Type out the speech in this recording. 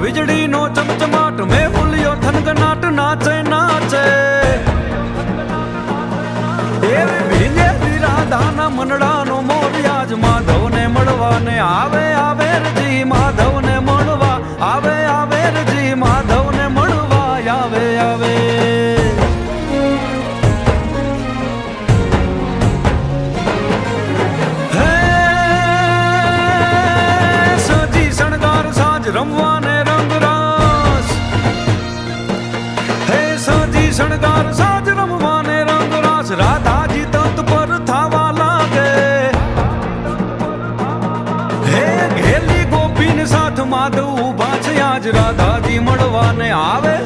વીજળીનો ચમચમાટ મેહુલિયો થનગનાટ નાચે નાચે એવી ભીંગેલી રાધાના મનડાનો મોરિયાજ માધવને મળવાને આવે આવે રજી માધવને મળવા આવે આવે રજી માધવને મળવા આવે આવે રમવાને રંગરાસ હે સજી શણગાર સાજ રમવાને રંગરાસ રાધાજી તત પર થાવા લાગે હે ઘેલી ગોપીને સાથ માધવ ઉભા છે આજ રાધાજી મળવાને આવે